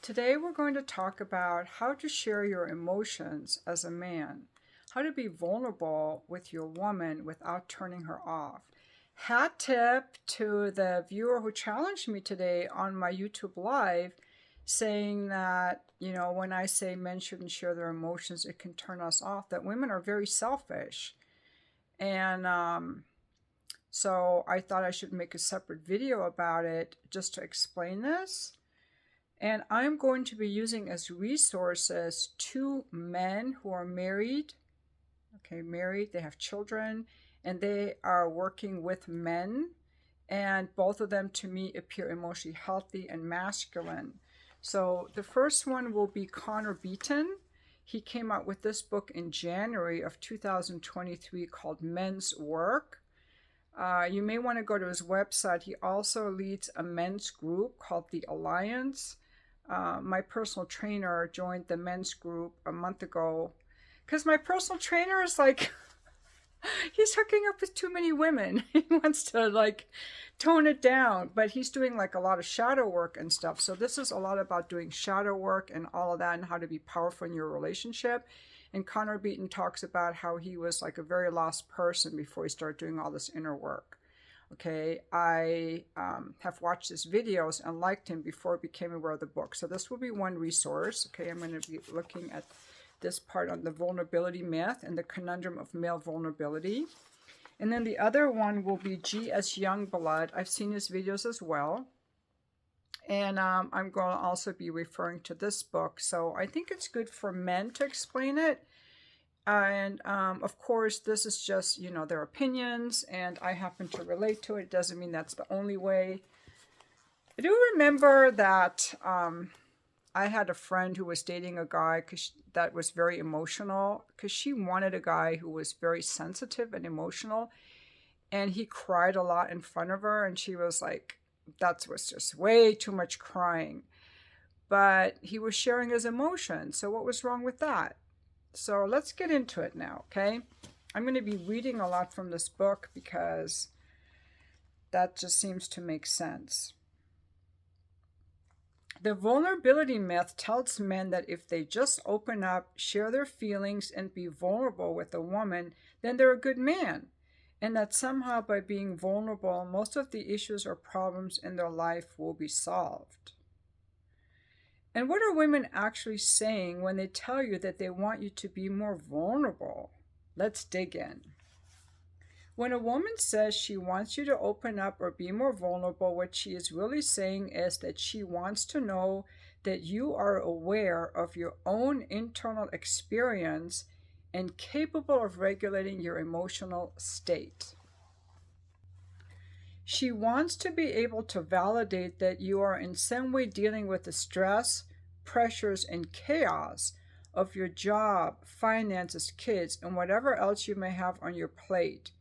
Today we're going to talk about how to share your emotions as a man, how to be vulnerable with your woman without turning her off. Hat tip to the viewer who challenged me today on my YouTube live, saying that, when I say men shouldn't share their emotions, it can turn us off, that women are very selfish. And so I thought I should make a separate video about it just to explain this. And I'm going to be using as resources two men who are married. Okay, married, they have children, and they are working with men. And both of them, to me, appear emotionally healthy and masculine. So the first one will be Connor Beaton. He came out with this book in January of 2023 called Men's Work. You may want to go to his website. He also leads a men's group called The Alliance. My personal trainer joined the men's group a month ago because my personal trainer is like, he's hooking up with too many women. He wants to tone it down, but he's doing a lot of shadow work and stuff. So this is a lot about doing shadow work and all of that and how to be powerful in your relationship. And Connor Beaton talks about how he was a very lost person before he started doing all this inner work. Okay, I have watched his videos and liked him before I became aware of the book. So this will be one resource. Okay, I'm going to be looking at this part on the vulnerability myth and the conundrum of male vulnerability. And then the other one will be G.S. Youngblood. I've seen his videos as well. And I'm going to also be referring to this book. So I think it's good for men to explain it. And of course, this is just, their opinions, and I happen to relate to it. It doesn't mean that's the only way. I do remember that I had a friend who was dating a guy that was very emotional, because she wanted a guy who was very sensitive and emotional, and he cried a lot in front of her, and she was like, that was just way too much crying. But he was sharing his emotions, so what was wrong with that? So let's get into it now, okay? I'm going to be reading a lot from this book because that just seems to make sense. The vulnerability myth tells men that if they just open up, share their feelings, and be vulnerable with a woman, then they're a good man. And that somehow by being vulnerable, most of the issues or problems in their life will be solved. And what are women actually saying when they tell you that they want you to be more vulnerable? Let's dig in. When a woman says she wants you to open up or be more vulnerable, what she is really saying is that she wants to know that you are aware of your own internal experience and capable of regulating your emotional state. She wants to be able to validate that you are in some way dealing with the stress, pressures, and chaos of your job, finances, kids, and whatever else you may have on your plate.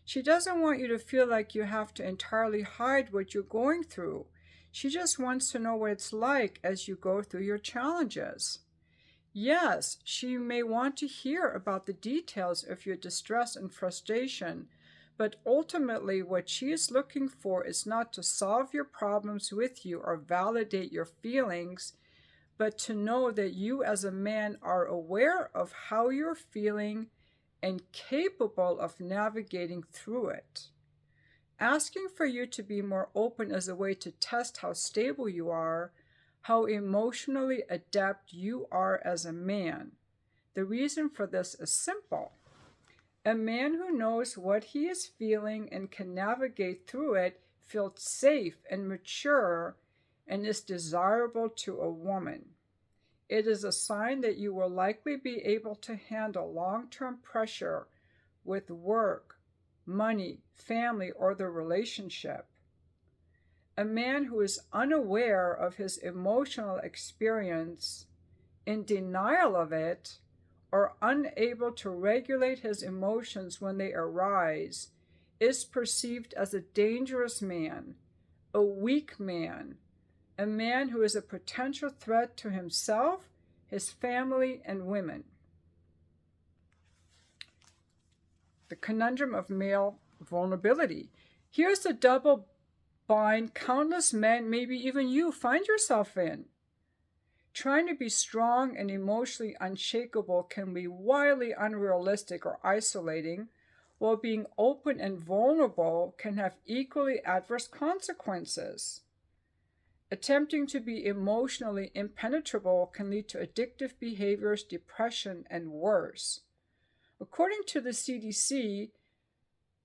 She doesn't want you to feel like you have to entirely hide what you're going through. She just wants to know what it's like as you go through your challenges. Yes, she may want to hear about the details of your distress and frustration, but ultimately what she is looking for is not to solve your problems with you or validate your feelings, but to know that you as a man are aware of how you're feeling and capable of navigating through it. Asking for you to be more open is a way to test how stable you are, how emotionally adept you are as a man. The reason for this is simple. A man who knows what he is feeling and can navigate through it feels safe and mature and is desirable to a woman. It is a sign that you will likely be able to handle long-term pressure with work, money, family, or the relationship. A man who is unaware of his emotional experience, in denial of it, or unable to regulate his emotions when they arise, is perceived as a dangerous man, a weak man, a man who is a potential threat to himself, his family, and women. The conundrum of male vulnerability. Here's the double bind countless men, maybe even you, find yourself in. Trying to be strong and emotionally unshakable can be wildly unrealistic or isolating, while being open and vulnerable can have equally adverse consequences. Attempting to be emotionally impenetrable can lead to addictive behaviors, depression, and worse. According to the CDC,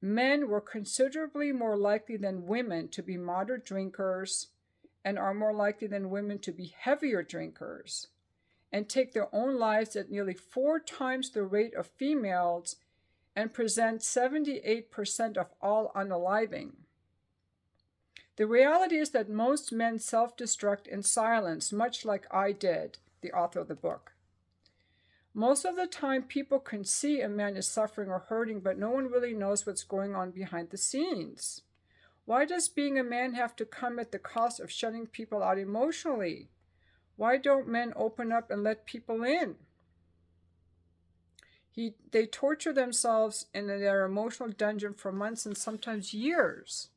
men were considerably more likely than women to be moderate drinkers and are more likely than women to be heavier drinkers and take their own lives at nearly 4 times the rate of females and present 78% of all unaliving. The reality is that most men self-destruct in silence, much like I did, the author of the book. Most of the time, people can see a man is suffering or hurting, but no one really knows what's going on behind the scenes. Why does being a man have to come at the cost of shutting people out emotionally? Why don't men open up and let people in? They torture themselves in their emotional dungeon for months and sometimes years.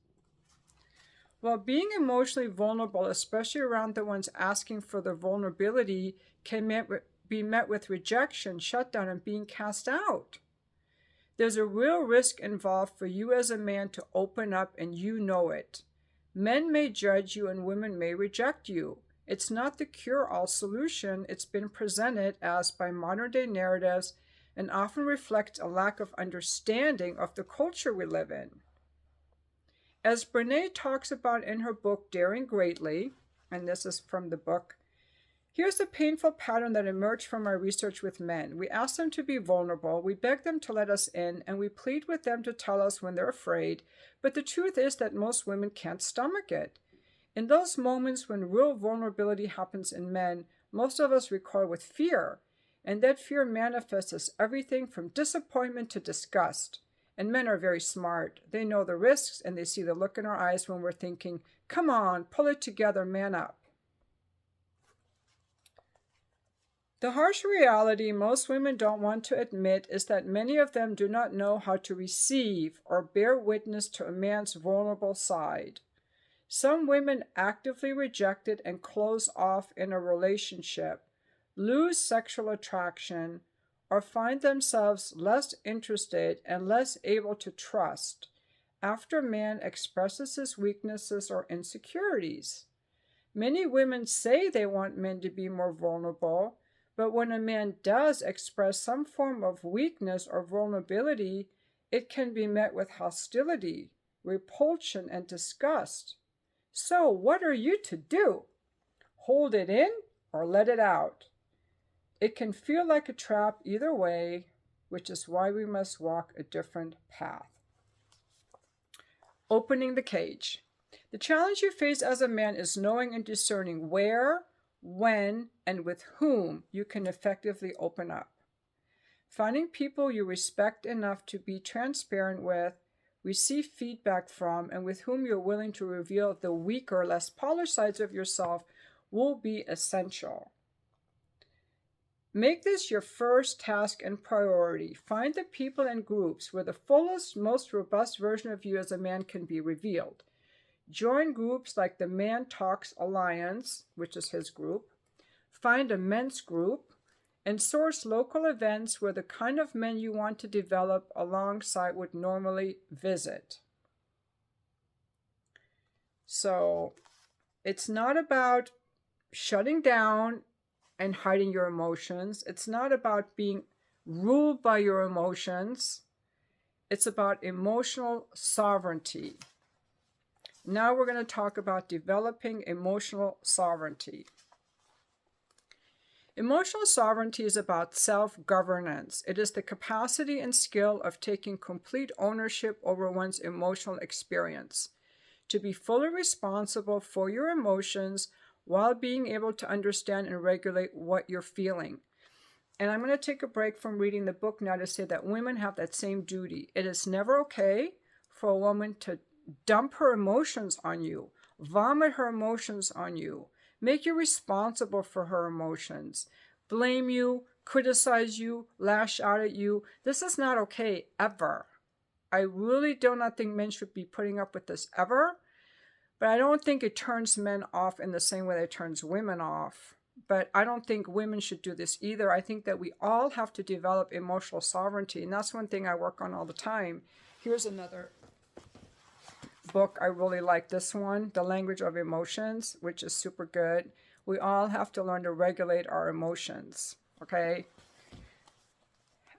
While being emotionally vulnerable, especially around the ones asking for their vulnerability, can be met with rejection, shutdown, and being cast out. There's a real risk involved for you as a man to open up, and you know it. Men may judge you and women may reject you. It's not the cure-all solution it's been presented as by modern-day narratives and often reflects a lack of understanding of the culture we live in. As Brene talks about in her book, Daring Greatly, and this is from the book, here's a painful pattern that emerged from our research with men. We ask them to be vulnerable, we beg them to let us in, and we plead with them to tell us when they're afraid, but the truth is that most women can't stomach it. In those moments when real vulnerability happens in men, most of us recoil with fear, and that fear manifests as everything from disappointment to disgust. And men are very smart. They know the risks, and they see the look in our eyes when we're thinking, come on, pull it together, man up. The harsh reality most women don't want to admit is that many of them do not know how to receive or bear witness to a man's vulnerable side. Some women actively reject it and close off in a relationship, lose sexual attraction, or find themselves less interested and less able to trust after a man expresses his weaknesses or insecurities. Many women say they want men to be more vulnerable, but when a man does express some form of weakness or vulnerability, it can be met with hostility, repulsion, and disgust. So, what are you to do? Hold it in or let it out? It can feel like a trap either way, which is why we must walk a different path. Opening the cage. The challenge you face as a man is knowing and discerning where, when, and with whom you can effectively open up. Finding people you respect enough to be transparent with, receive feedback from, and with whom you're willing to reveal the weaker, less polished sides of yourself will be essential. Make this your first task and priority. Find the people and groups where the fullest, most robust version of you as a man can be revealed. Join groups like the Man Talks Alliance, which is his group. Find a men's group, and source local events where the kind of men you want to develop alongside would normally visit. So it's not about shutting down and hiding your emotions. It's not about being ruled by your emotions. It's about emotional sovereignty. Now we're going to talk about developing emotional sovereignty. Emotional sovereignty is about self-governance. It is the capacity and skill of taking complete ownership over one's emotional experience, to be fully responsible for your emotions while being able to understand and regulate what you're feeling. And I'm going to take a break from reading the book now to say that women have that same duty. It is never okay for a woman to dump her emotions on you, vomit her emotions on you, make you responsible for her emotions, blame you, criticize you, lash out at you. This is not okay, ever. I really do not think men should be putting up with this ever, but I don't think it turns men off in the same way that it turns women off. but I don't think women should do this either. I think that we all have to develop emotional sovereignty, and that's one thing I work on all the time. Here's another book I really like, this one, The Language of Emotions, which is super good. We all have to learn to regulate our emotions, okay?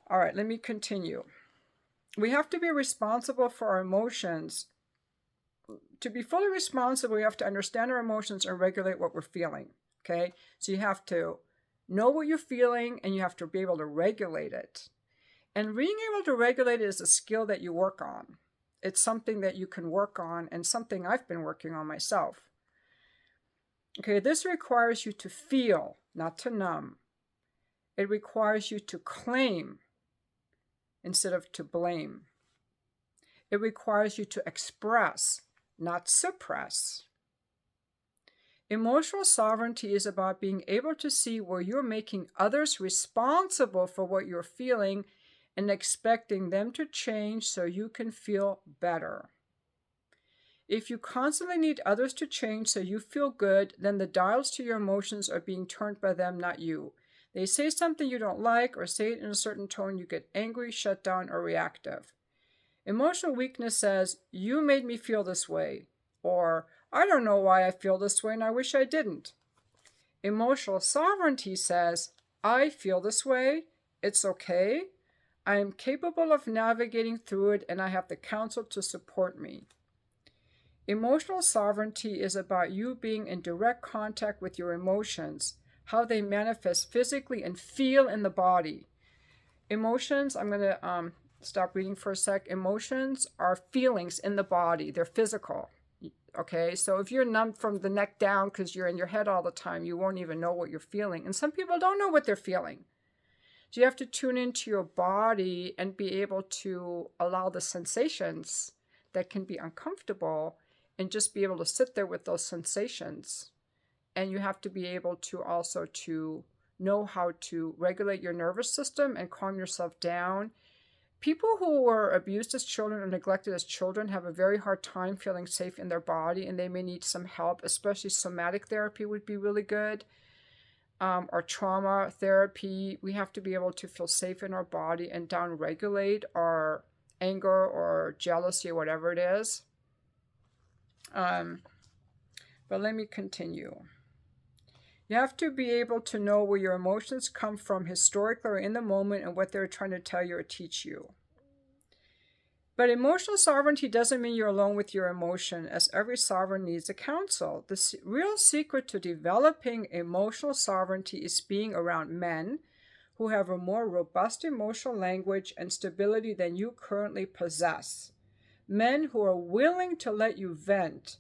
All right, let me continue. We have to be responsible for our emotions. To be fully responsible, we have to understand our emotions and regulate what we're feeling, okay? So you have to know what you're feeling, and you have to be able to regulate it. And being able to regulate it is a skill that you work on. It's something that you can work on, and something I've been working on myself. Okay, this requires you to feel, not to numb. It requires you to claim instead of to blame. It requires you to express, not suppress. Emotional sovereignty is about being able to see where you're making others responsible for what you're feeling and expecting them to change so you can feel better. If you constantly need others to change so you feel good, then the dials to your emotions are being turned by them, not you. They say something you don't like or say it in a certain tone, you get angry, shut down, or reactive. Emotional weakness says, you made me feel this way, or I don't know why I feel this way and I wish I didn't. Emotional sovereignty says, I feel this way, it's okay, I am capable of navigating through it, and I have the counsel to support me. Emotional sovereignty is about you being in direct contact with your emotions, how they manifest physically and feel in the body. Emotions, I'm going to stop reading for a sec. Emotions are feelings in the body. They're physical. Okay, so if you're numb from the neck down because you're in your head all the time, you won't even know what you're feeling. And some people don't know what they're feeling. So you have to tune into your body and be able to allow the sensations that can be uncomfortable and just be able to sit there with those sensations. And you have to be able to also to know how to regulate your nervous system and calm yourself down. People who were abused as children or neglected as children have a very hard time feeling safe in their body, and they may need some help, especially somatic therapy would be really good. Or trauma therapy. We have to be able to feel safe in our body and down-regulate our anger or jealousy or whatever it is. But let me continue. You have to be able to know where your emotions come from historically or in the moment and what they're trying to tell you or teach you. But emotional sovereignty doesn't mean you're alone with your emotion, as every sovereign needs a counsel. The real secret to developing emotional sovereignty is being around men who have a more robust emotional language and stability than you currently possess. Men who are willing to let you vent,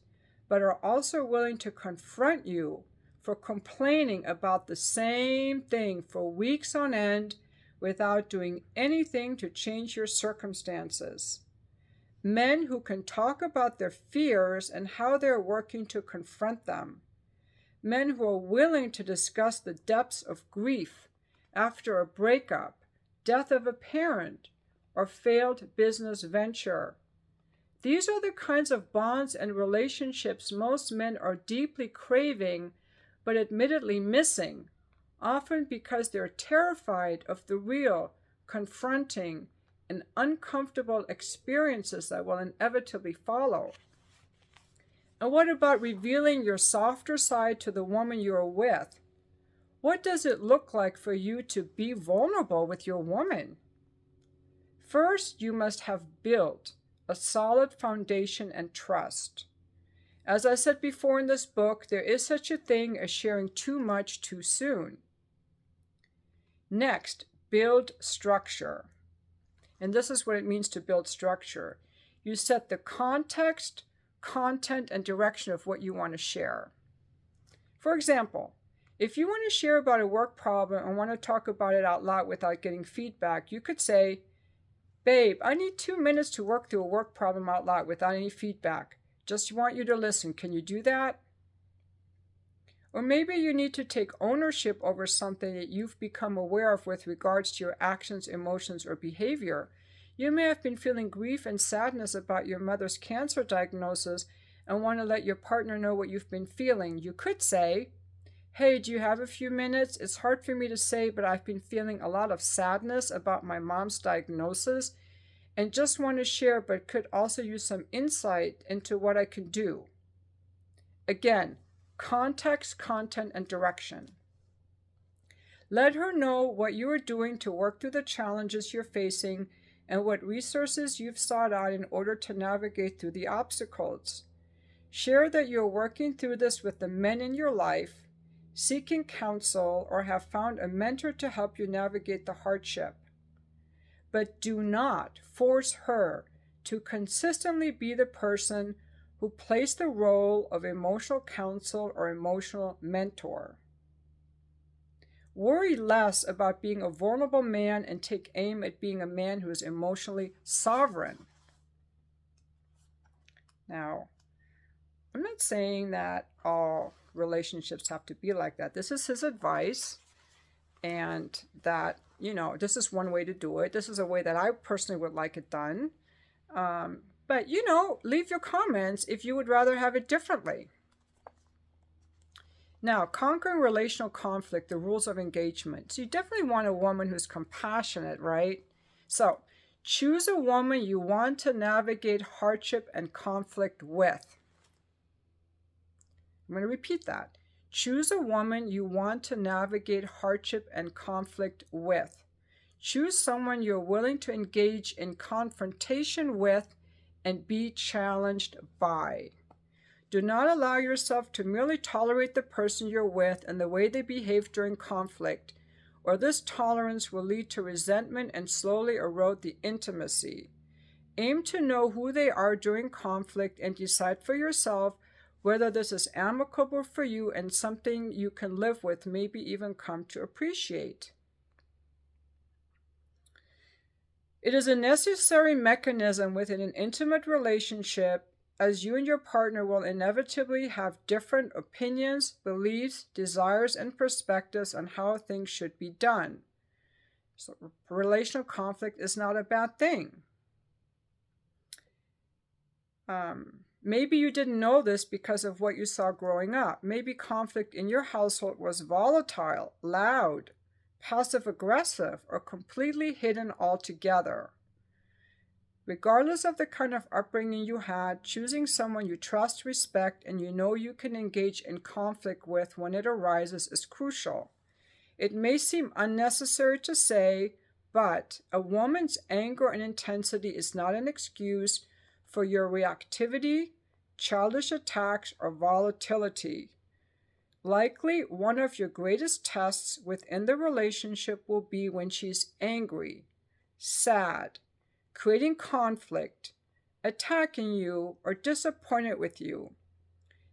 but are also willing to confront you for complaining about the same thing for weeks on end without doing anything to change your circumstances. Men who can talk about their fears and how they're working to confront them. Men who are willing to discuss the depths of grief after a breakup, death of a parent, or failed business venture. These are the kinds of bonds and relationships most men are deeply craving, but admittedly missing, often because they're terrified of the real, confronting, and uncomfortable experiences that will inevitably follow. And what about revealing your softer side to the woman you're with? What does it look like for you to be vulnerable with your woman? First, you must have built a solid foundation and trust. As I said before in this book, there is such a thing as sharing too much too soon. Next, build structure. And this is what it means to build structure. You set the context, content, and direction of what you want to share. For example, if you want to share about a work problem and want to talk about it out loud without getting feedback, you could say, "Babe, I need 2 minutes to work through a work problem out loud without any feedback. Just want you to listen. Can you do that?" Or maybe you need to take ownership over something that you've become aware of with regards to your actions, emotions, or behavior. You may have been feeling grief and sadness about your mother's cancer diagnosis and want to let your partner know what you've been feeling. You could say, Hey, do you have a few minutes? It's hard for me to say, but I've been feeling a lot of sadness about my mom's diagnosis and just want to share, but could also use some insight into what I can do. Again, context, content, and direction. Let her know what you are doing to work through the challenges you're facing and what resources you've sought out in order to navigate through the obstacles. Share that you're working through this with the men in your life, seeking counsel, or have found a mentor to help you navigate the hardship. But do not force her to consistently be the person who plays the role of emotional counsel or emotional mentor. Worry less about being a vulnerable man and take aim at being a man who is emotionally sovereign. Now, I'm not saying that all relationships have to be like that. This is his advice, and that, this is one way to do it. This is a way that I personally would like it done. But, leave your comments if you would rather have it differently. Now, conquering relational conflict, the rules of engagement. So you definitely want a woman who's compassionate, right? So choose a woman you want to navigate hardship and conflict with. I'm going to repeat that. Choose a woman you want to navigate hardship and conflict with. Choose someone you're willing to engage in confrontation with and be challenged by. Do not allow yourself to merely tolerate the person you're with and the way they behave during conflict, or this tolerance will lead to resentment and slowly erode the intimacy. Aim to know who they are during conflict and decide for yourself whether this is amicable for you and something you can live with, maybe even come to appreciate. It is a necessary mechanism within an intimate relationship, as you and your partner will inevitably have different opinions, beliefs, desires, and perspectives on how things should be done. So relational conflict is not a bad thing. Maybe you didn't know this because of what you saw growing up. Maybe conflict in your household was volatile, loud, passive-aggressive, or completely hidden altogether. Regardless of the kind of upbringing you had, choosing someone you trust, respect, and you can engage in conflict with when it arises is crucial. It may seem unnecessary to say, but a woman's anger and intensity is not an excuse for your reactivity, childish attacks, or volatility. Likely, one of your greatest tests within the relationship will be when she's angry, sad, creating conflict, attacking you, or disappointed with you.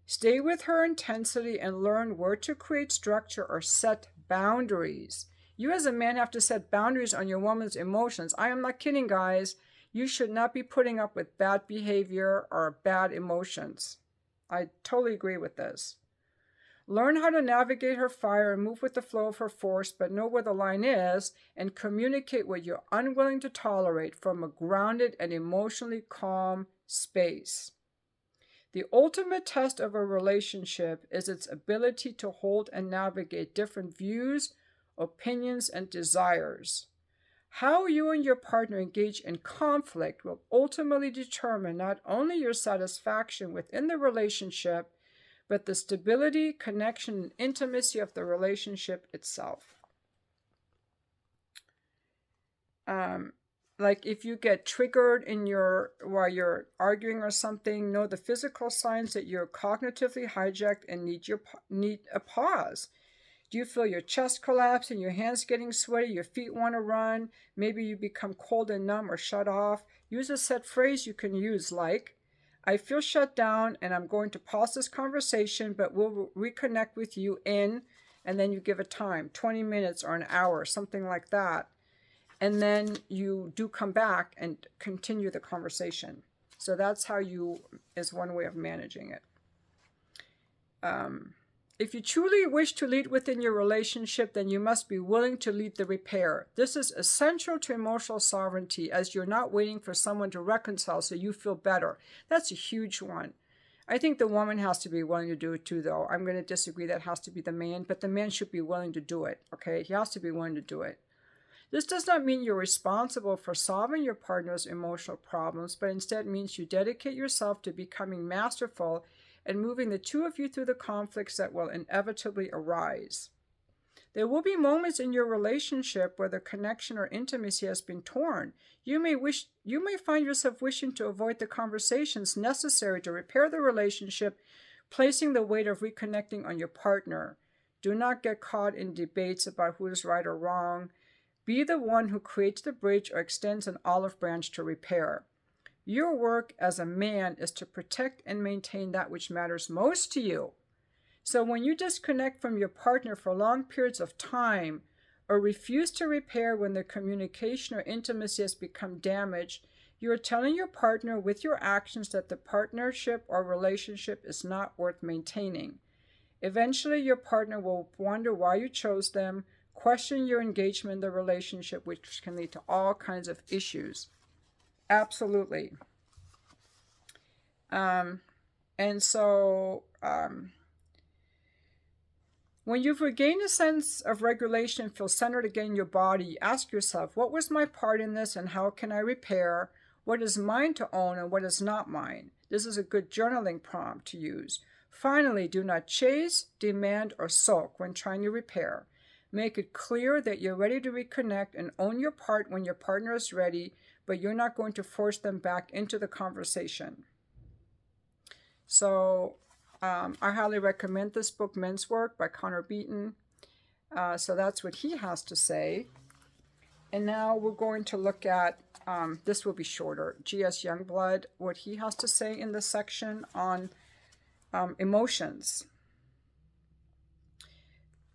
Stay with her intensity and learn where to create structure or set boundaries. You as a man have to set boundaries on your woman's emotions. I am not kidding, guys. You should not be putting up with bad behavior or bad emotions. I totally agree with this. Learn how to navigate her fire and move with the flow of her force, but know where the line is and communicate what you're unwilling to tolerate from a grounded and emotionally calm space. The ultimate test of a relationship is its ability to hold and navigate different views, opinions, and desires. How you and your partner engage in conflict will ultimately determine not only your satisfaction within the relationship, but the stability, connection, and intimacy of the relationship itself. Like if you get triggered while you're arguing or something, know the physical signs that you're cognitively hijacked and need a pause. Do you feel your chest collapse and your hands getting sweaty, your feet want to run, maybe you become cold and numb or shut off? Use a set phrase you can use like, I feel shut down and I'm going to pause this conversation, but we'll reconnect with you and then you give a time, 20 minutes or an hour, something like that. And then you do come back and continue the conversation. So that's is one way of managing it. If you truly wish to lead within your relationship, then you must be willing to lead the repair. This is essential to emotional sovereignty, as you're not waiting for someone to reconcile so you feel better. That's a huge one. I think the woman has to be willing to do it too, though. I'm going to disagree that has to be the man, but the man should be willing to do it, okay? He has to be willing to do it. This does not mean you're responsible for solving your partner's emotional problems, but instead means you dedicate yourself to becoming masterful and moving the two of you through the conflicts that will inevitably arise. There will be moments in your relationship where the connection or intimacy has been torn. You may find yourself wishing to avoid the conversations necessary to repair the relationship, placing the weight of reconnecting on your partner. Do not get caught in debates about who is right or wrong. Be the one who creates the bridge or extends an olive branch to repair. Your work as a man is to protect and maintain that which matters most to you. So when you disconnect from your partner for long periods of time or refuse to repair when the communication or intimacy has become damaged, you are telling your partner with your actions that the partnership or relationship is not worth maintaining. Eventually, your partner will wonder why you chose them, question your engagement in the relationship, which can lead to all kinds of issues. Absolutely. When you've regained a sense of regulation and feel centered again in your body, ask yourself, what was my part in this and how can I repair? What is mine to own and what is not mine? This is a good journaling prompt to use. Finally, do not chase, demand, or sulk when trying to repair. Make it clear that you're ready to reconnect and own your part when your partner is ready, but you're not going to force them back into the conversation. So I highly recommend this book, Men's Work by Connor Beaton. So that's what he has to say. And now we're going to look at, this will be shorter, G.S. Youngblood, what he has to say in this section on emotions.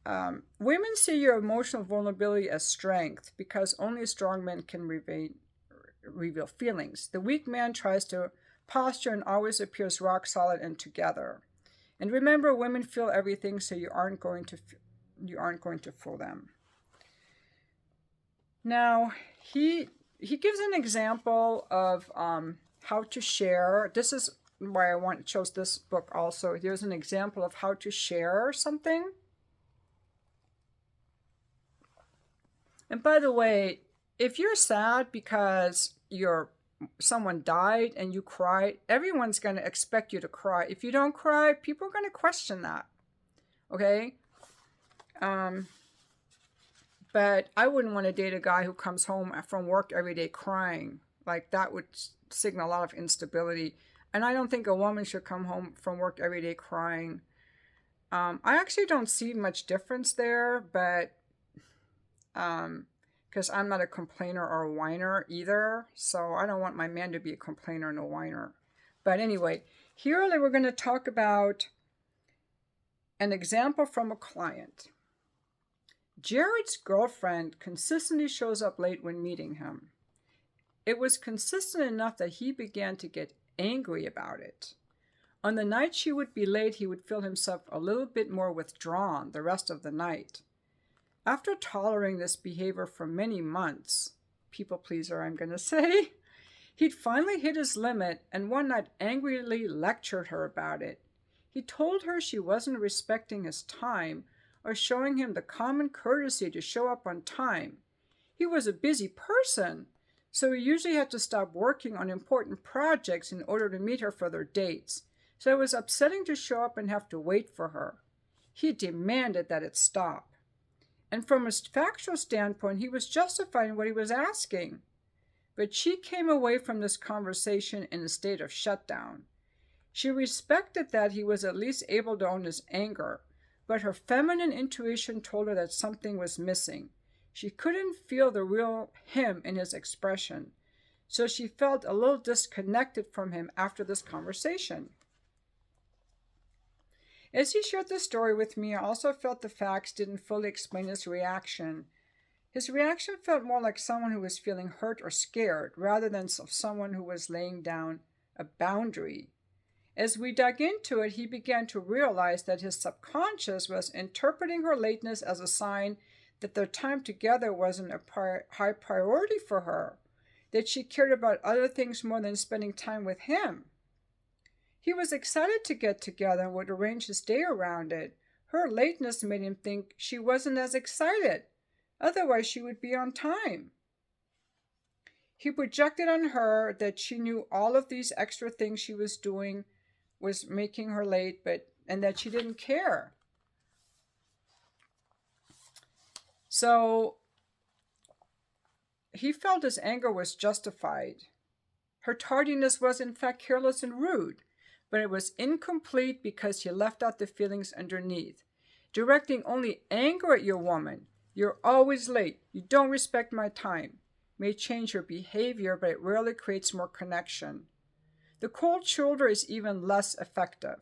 Women see your emotional vulnerability as strength because only a strong man can reveal feelings. The weak man tries to posture and always appears rock solid and together. And remember, women feel everything, so you aren't going to fool them. Now, he gives an example of how to share. This is why I chose this book also. Here's an example of how to share something. And by the way, if you're sad because someone died and you cried, everyone's going to expect you to cry. If you don't cry, people are going to question that. Okay? But I wouldn't want to date a guy who comes home from work every day crying. Like, that would signal a lot of instability. And I don't think a woman should come home from work every day crying. I actually don't see much difference there, but because I'm not a complainer or a whiner either, so I don't want my man to be a complainer and a whiner. But anyway, here we're going to talk about an example from a client. Jared's girlfriend consistently shows up late when meeting him. It was consistent enough that he began to get angry about it. On the night she would be late, he would feel himself a little bit more withdrawn the rest of the night. After tolerating this behavior for many months, people pleaser I'm going to say, he'd finally hit his limit and one night angrily lectured her about it. He told her she wasn't respecting his time or showing him the common courtesy to show up on time. He was a busy person, so he usually had to stop working on important projects in order to meet her for their dates. So it was upsetting to show up and have to wait for her. He demanded that it stop. And from a factual standpoint, he was justified in what he was asking. But she came away from this conversation in a state of shutdown. She respected that he was at least able to own his anger, but her feminine intuition told her that something was missing. She couldn't feel the real him in his expression, so she felt a little disconnected from him after this conversation. As he shared this story with me, I also felt the facts didn't fully explain his reaction. His reaction felt more like someone who was feeling hurt or scared, rather than someone who was laying down a boundary. As we dug into it, he began to realize that his subconscious was interpreting her lateness as a sign that their time together wasn't a high priority for her, that she cared about other things more than spending time with him. He was excited to get together and would arrange his day around it. Her lateness made him think she wasn't as excited. Otherwise, she would be on time. He projected on her that she knew all of these extra things she was doing was making her late, and that she didn't care. So he felt his anger was justified. Her tardiness was in fact careless and rude, but it was incomplete because he left out the feelings underneath. Directing only anger at your woman, "You're always late, you don't respect my time," may change your behavior, but it rarely creates more connection. The cold shoulder is even less effective.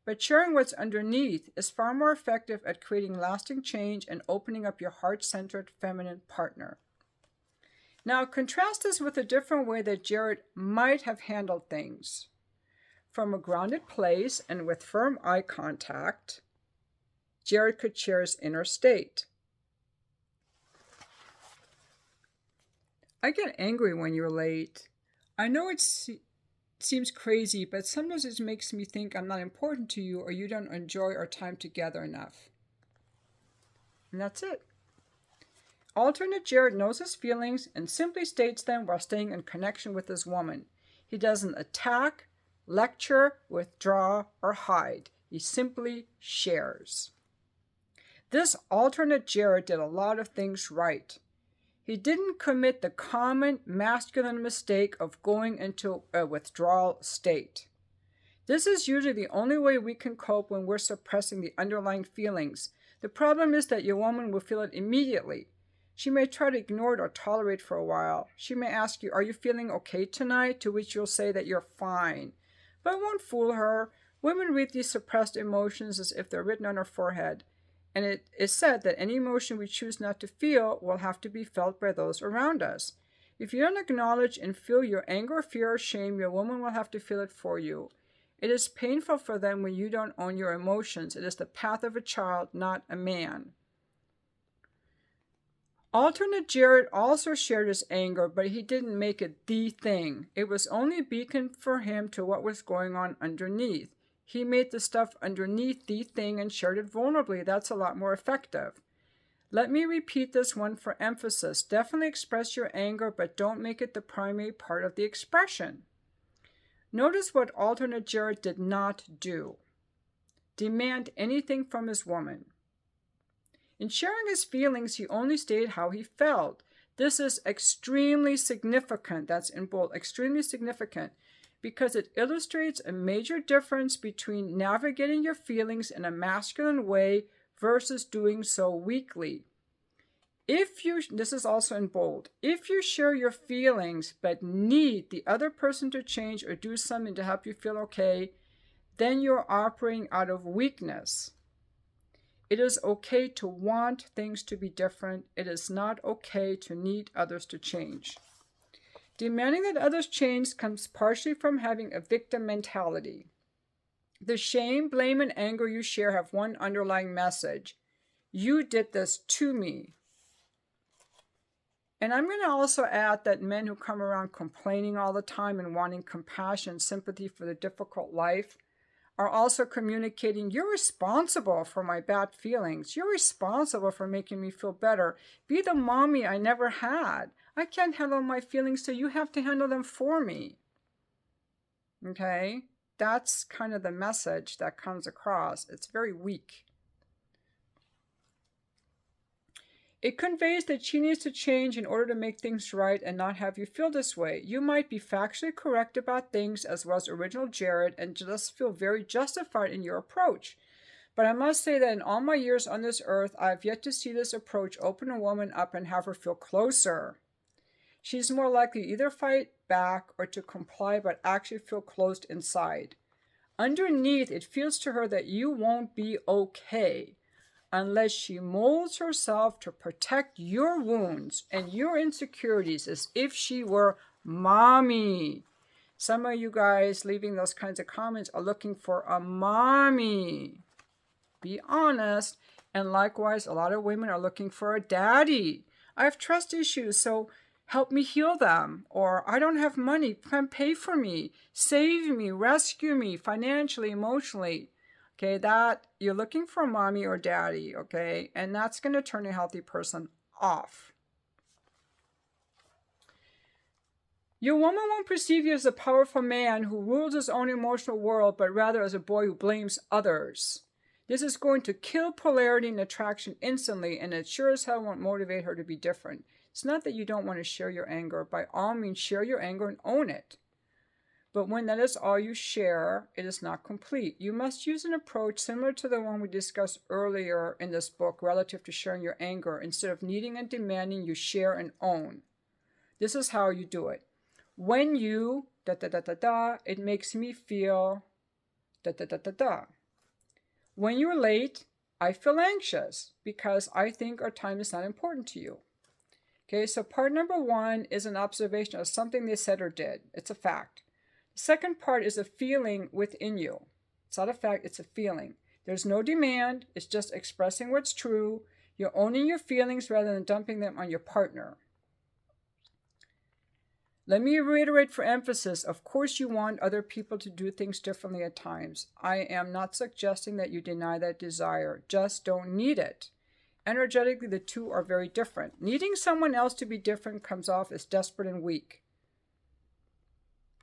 But sharing what's underneath is far more effective at creating lasting change and opening up your heart-centered feminine partner. Now, contrast this with a different way that Jared might have handled things. From a grounded place and with firm eye contact, Jared could share his inner state. "I get angry when you're late. I know it seems crazy, but sometimes it makes me think I'm not important to you or you don't enjoy our time together enough." And that's it. Alternate Jared knows his feelings and simply states them while staying in connection with his woman. He doesn't attack, lecture, withdraw, or hide. He simply shares. This alternate Jared did a lot of things right. He didn't commit the common masculine mistake of going into a withdrawal state. This is usually the only way we can cope when we're suppressing the underlying feelings. The problem is that your woman will feel it immediately. She may try to ignore it or tolerate for a while. She may ask you, "Are you feeling okay tonight?" To which you'll say that you're fine. But it won't fool her. Women read these suppressed emotions as if they're written on her forehead. And it is said that any emotion we choose not to feel will have to be felt by those around us. If you don't acknowledge and feel your anger, fear, or shame, your woman will have to feel it for you. It is painful for them when you don't own your emotions. It is the path of a child, not a man. Alternate Jared also shared his anger, but he didn't make it the thing. It was only a beacon for him to what was going on underneath. He made the stuff underneath the thing and shared it vulnerably. That's a lot more effective. Let me repeat this one for emphasis. Definitely express your anger, but don't make it the primary part of the expression. Notice what alternate Jared did not do. Demand anything from his woman. In sharing his feelings, he only stated how he felt. This is extremely significant. That's in bold. Extremely significant. Because it illustrates a major difference between navigating your feelings in a masculine way versus doing so weakly. This is also in bold, if you share your feelings but need the other person to change or do something to help you feel okay, then you're operating out of weakness. It is okay to want things to be different. It is not okay to need others to change. Demanding that others change comes partially from having a victim mentality. The shame, blame, and anger you share have one underlying message. You did this to me. And I'm going to also add that men who come around complaining all the time and wanting compassion and sympathy for their difficult life are also communicating, "You're responsible for my bad feelings. You're responsible for making me feel better. Be the mommy I never had. I can't handle my feelings, so you have to handle them for me." Okay? That's kind of the message that comes across. It's very weak. It conveys that she needs to change in order to make things right and not have you feel this way. You might be factually correct about things, as was original Jared, and just feel very justified in your approach. But I must say that in all my years on this earth, I have yet to see this approach open a woman up and have her feel closer. She's more likely to either fight back or to comply but actually feel closed inside. Underneath, it feels to her that you won't be okay unless she molds herself to protect your wounds and your insecurities as if she were mommy. Some of you guys leaving those kinds of comments are looking for a mommy. Be honest. And likewise, a lot of women are looking for a daddy. I have trust issues, so help me heal them, or I don't have money, come pay for me, save me, rescue me financially, emotionally. Okay, that you're looking for mommy or daddy, okay, and that's going to turn a healthy person off. Your woman won't perceive you as a powerful man who rules his own emotional world, but rather as a boy who blames others. This is going to kill polarity and attraction instantly, and it sure as hell won't motivate her to be different. It's not that you don't want to share your anger. By all means, share your anger and own it. But when that is all you share, it is not complete. You must use an approach similar to the one we discussed earlier in this book relative to sharing your anger. Instead of needing and demanding, you share and own. This is how you do it. When you, it makes me feel, When you're late, I feel anxious because I think our time is not important to you. Okay, so part number 1 is an observation of something they said or did. It's a fact. The second part is a feeling within you. It's not a fact, it's a feeling. There's no demand, it's just expressing what's true. You're owning your feelings rather than dumping them on your partner. Let me reiterate for emphasis, of course you want other people to do things differently at times. I am not suggesting that you deny that desire, just don't need it. Energetically, the two are very different. Needing someone else to be different comes off as desperate and weak.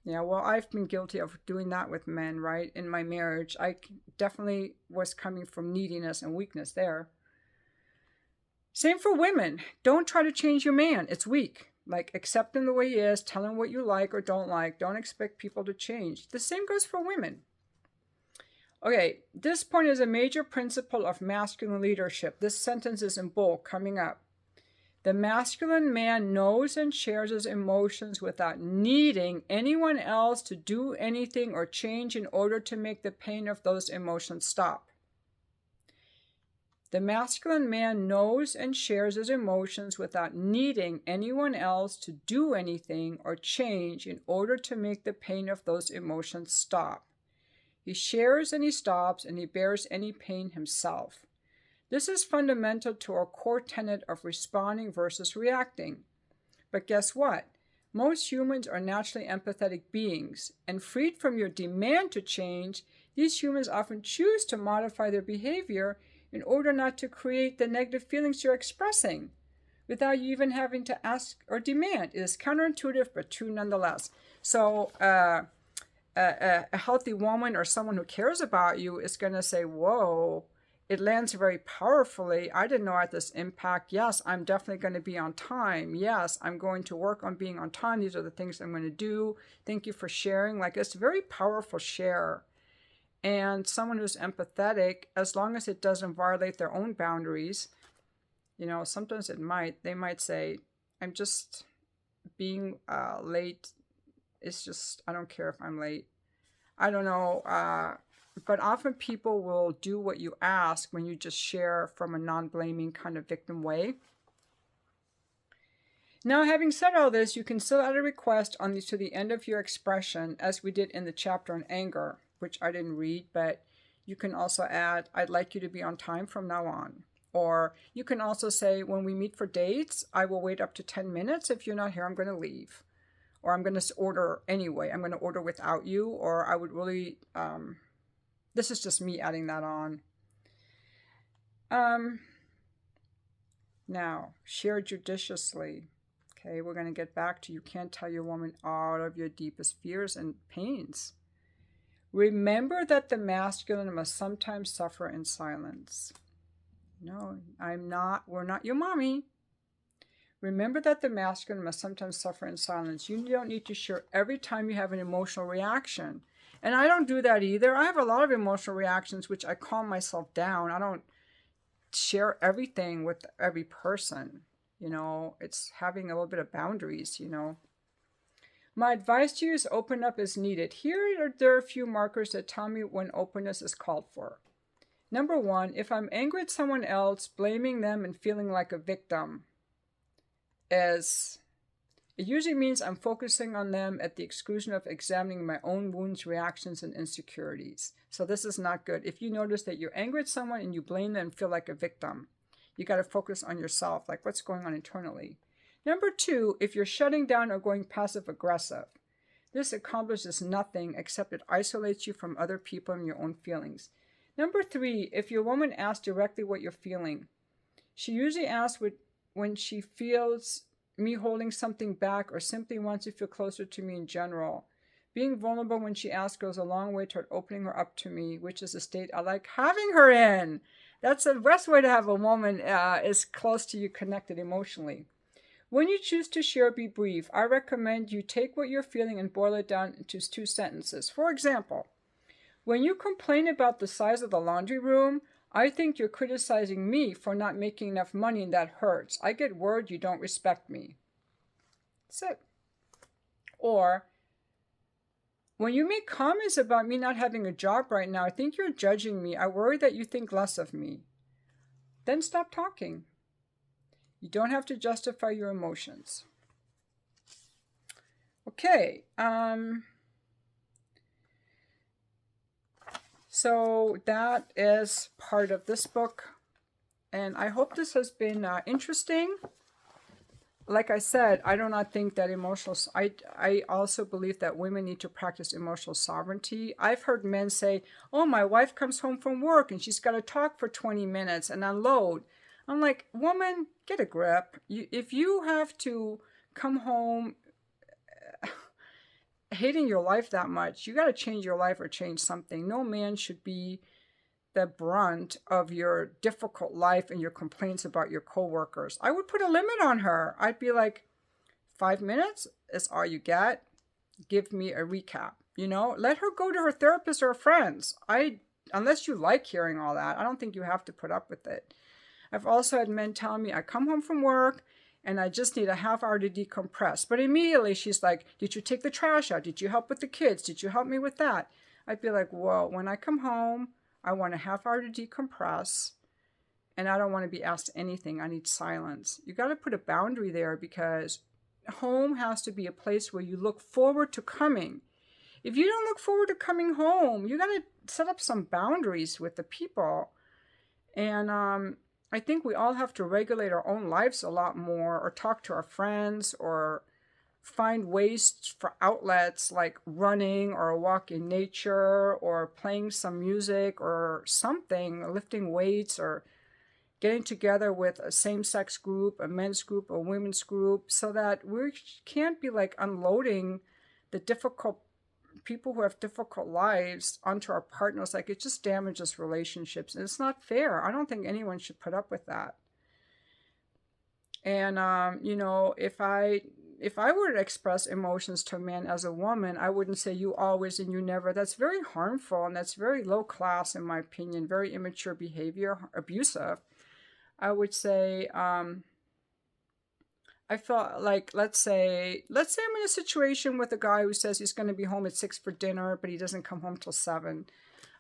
Yeah, well, I've been guilty of doing that with men, right? In my marriage, I definitely was coming from neediness and weakness there. Same for women. Don't try to change your man. It's weak. Like, accept him the way he is, tell him what you like or don't like. Don't expect people to change. The same goes for women. Okay, this point is a major principle of masculine leadership. This sentence is in bold coming up. The masculine man knows and shares his emotions without needing anyone else to do anything or change in order to make the pain of those emotions stop. The masculine man knows and shares his emotions without needing anyone else to do anything or change in order to make the pain of those emotions stop. He shares and he stops and he bears any pain himself. This is fundamental to our core tenet of responding versus reacting. But guess what? Most humans are naturally empathetic beings, and freed from your demand to change, these humans often choose to modify their behavior in order not to create the negative feelings you're expressing, without you even having to ask or demand. It is counterintuitive, but true nonetheless. So a healthy woman or someone who cares about you is going to say, whoa, it lands very powerfully. I didn't know I had this impact. Yes, I'm definitely going to be on time. Yes, I'm going to work on being on time. These are the things I'm going to do. Thank you for sharing. Like, it's a very powerful share. And someone who's empathetic, as long as it doesn't violate their own boundaries, sometimes they might say, I'm just being late. It's just, I don't care if I'm late. I don't know. But often people will do what you ask when you just share from a non-blaming kind of victim way. Now, having said all this, you can still add a request to the end of your expression, as we did in the chapter on anger, which I didn't read, but you can also add, I'd like you to be on time from now on. Or you can also say, when we meet for dates, I will wait up to 10 minutes. If you're not here, I'm going to leave. Or I'm going to order anyway. I'm going to order without you. Or I would really, this is just me adding that on. Now, share judiciously. Okay, we're going to get back to you can't tell your woman all of your deepest fears and pains. Remember that the masculine must sometimes suffer in silence. No, we're not your mommy. Remember that the masculine must sometimes suffer in silence. You don't need to share every time you have an emotional reaction. And I don't do that either. I have a lot of emotional reactions, which I calm myself down. I don't share everything with every person. It's having a little bit of boundaries, My advice to you is open up as needed. There are a few markers that tell me when openness is called for. Number 1, if I'm angry at someone else, blaming them and feeling like a victim, it usually means I'm focusing on them at the exclusion of examining my own wounds, reactions, and insecurities. So this is not good. If you notice that you're angry at someone and you blame them and feel like a victim, you got to focus on yourself, like what's going on internally. Number 2, if you're shutting down or going passive aggressive. This accomplishes nothing except it isolates you from other people and your own feelings. Number 3, if your woman asks directly what you're feeling. She usually asks when she feels me holding something back or simply wants to feel closer to me in general. Being vulnerable when she asks goes a long way toward opening her up to me, which is a state I like having her in. That's the best way to have a woman is close to you, connected emotionally. When you choose to share, be brief. I recommend you take what you're feeling and boil it down into 2 sentences. For example, when you complain about the size of the laundry room, I think you're criticizing me for not making enough money and that hurts. I get word you don't respect me. That's it. Or, when you make comments about me not having a job right now, I think you're judging me. I worry that you think less of me. Then stop talking. You don't have to justify your emotions. Okay. So that is part of this book. And I hope this has been interesting. Like I said, I do not think that I also believe that women need to practice emotional sovereignty. I've heard men say, oh, my wife comes home from work and she's got to talk for 20 minutes and unload. I'm like, woman, get a grip. If you have to come home hating your life that much, you got to change your life or change something. No man should be the brunt of your difficult life and your complaints about your coworkers. I would put a limit on her. I'd be like, 5 minutes is all you get. Give me a recap. Let her go to her therapist or her friends. Unless you like hearing all that, I don't think you have to put up with it. I've also had men tell me I come home from work and I just need a half hour to decompress. But immediately she's like, did you take the trash out? Did you help with the kids? Did you help me with that? I'd be like, well, when I come home, I want a half hour to decompress, and I don't want to be asked anything. I need silence. You got to put a boundary there because home has to be a place where you look forward to coming. If you don't look forward to coming home, you got to set up some boundaries with the people. And I think we all have to regulate our own lives a lot more, or talk to our friends, or find ways for outlets like running or a walk in nature or playing some music or something, lifting weights or getting together with a same-sex group, a men's group, a women's group, so that we can't be like unloading the difficult people who have difficult lives onto our partners. Like, it just damages relationships and it's not fair. I don't think anyone should put up with that. And if I were to express emotions to a man as a woman, I wouldn't say you always and you never. That's very harmful and that's very low class in my opinion, very immature behavior, abusive. I would say, I felt like, let's say I'm in a situation with a guy who says he's going to be home at 6 for dinner, but he doesn't come home till 7.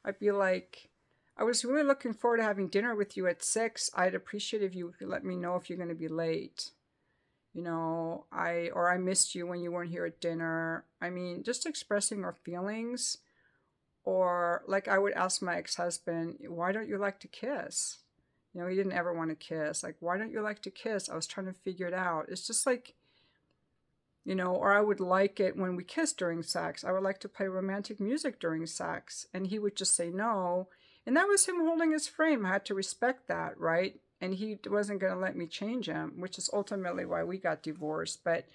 I'd be like, I was really looking forward to having dinner with you at 6. I'd appreciate if you could let me know if you're going to be late. I missed you when you weren't here at dinner. I mean, just expressing our feelings. Or like I would ask my ex-husband, why don't you like to kiss? He didn't ever want to kiss. Like, why don't you like to kiss? I was trying to figure it out. It's just like, or I would like it when we kiss during sex. I would like to play romantic music during sex. And he would just say no. And that was him holding his frame. I had to respect that, right? And he wasn't going to let me change him, which is ultimately why we got divorced. But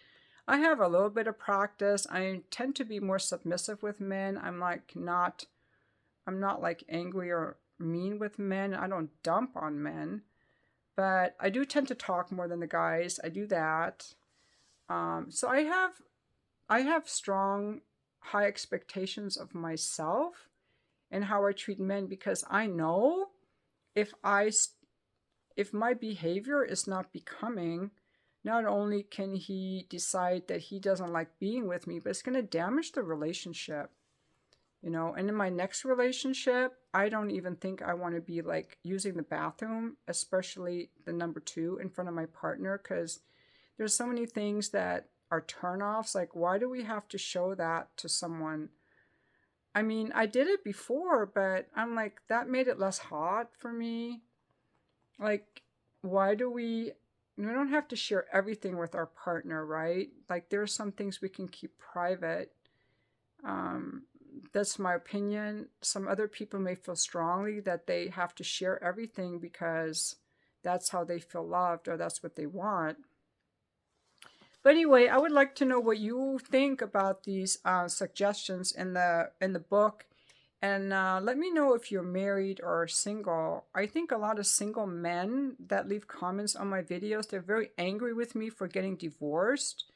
I have a little bit of practice. I tend to be more submissive with men. I'm not like angry or mean with men. I don't dump on men. But I do tend to talk more than the guys. I do that. So I have strong, high expectations of myself and how I treat men, because I know if my behavior is not becoming, not only can he decide that he doesn't like being with me, but it's going to damage the relationship. And in my next relationship, I don't even think I want to be like using the bathroom, especially the number 2 in front of my partner, because there's so many things that are turnoffs. Like, why do we have to show that to someone? I mean, I did it before, but I'm like, that made it less hot for me. Like, why do we we don't have to share everything with our partner, right? Like there are some things we can keep private. That's my opinion. Some other people may feel strongly that they have to share everything because that's how they feel loved or that's what they want. But anyway, I would like to know what you think about these suggestions in the book, and let me know if you're married or single. I think a lot of single men that leave comments on my videos, they're very angry with me for getting divorced.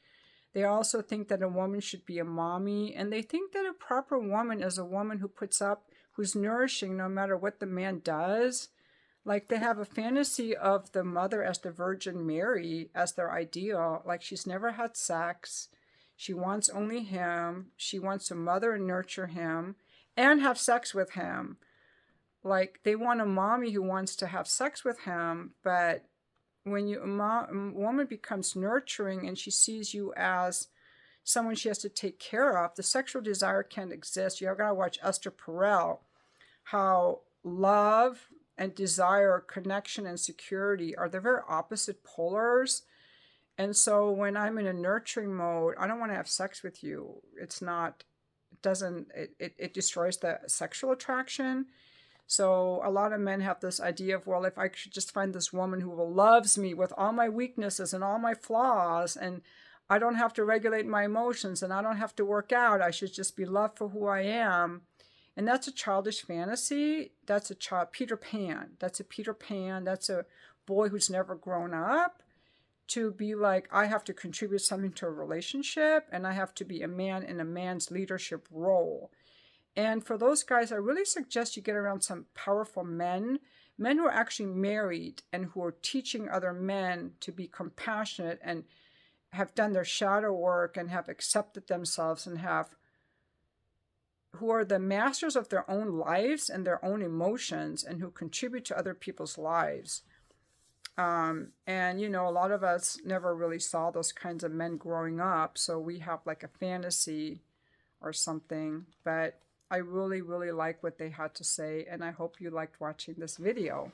They also think that a woman should be a mommy, and they think that a proper woman is a woman who puts up, who's nourishing no matter what the man does. Like they have a fantasy of the mother as the Virgin Mary as their ideal. Like she's never had sex. She wants only him. She wants to mother and nurture him and have sex with him. Like they want a mommy who wants to have sex with him, but when a woman becomes nurturing and she sees you as someone she has to take care of, the sexual desire can't exist. You've got to watch Esther Perel, how love and desire, connection and security are the very opposite polars. And so when I'm in a nurturing mode, I don't want to have sex with you. It's not, it destroys the sexual attraction. So a lot of men have this idea of, well, if I should just find this woman who loves me with all my weaknesses and all my flaws, and I don't have to regulate my emotions and I don't have to work out, I should just be loved for who I am. And that's a childish fantasy. That's a child, Peter Pan. That's a Peter Pan. That's a boy who's never grown up to be like, I have to contribute something to a relationship and I have to be a man in a man's leadership role. And for those guys, I really suggest you get around some powerful men who are actually married and who are teaching other men to be compassionate and have done their shadow work and have accepted themselves and who are the masters of their own lives and their own emotions and who contribute to other people's lives. And, a lot of us never really saw those kinds of men growing up, so we have like a fantasy or something, but I really, really like what they had to say, and I hope you liked watching this video.